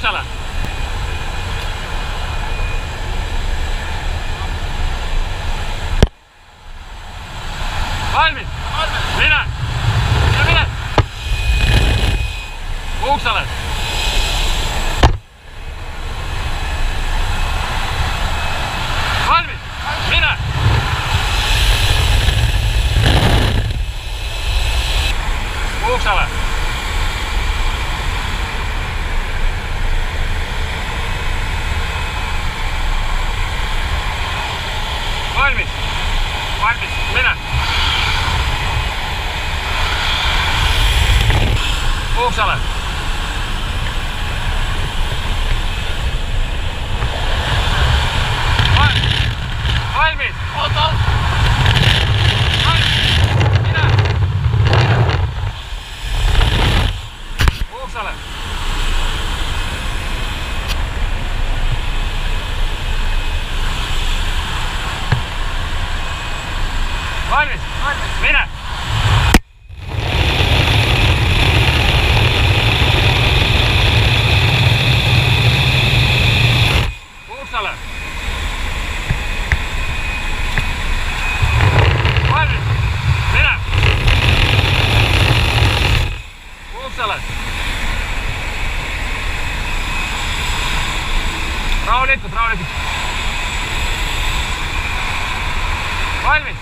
uksele. Valmis. Mine. Mine. Uksele. Valmis. Mine. Uksele. Valmis. Valmis. Mine. Uksele. Valmis. Oota. Mine. Uksele. Valmis. Mine. Uksele. Valmis. Mine. Uksele. Rahulikult. Valmis.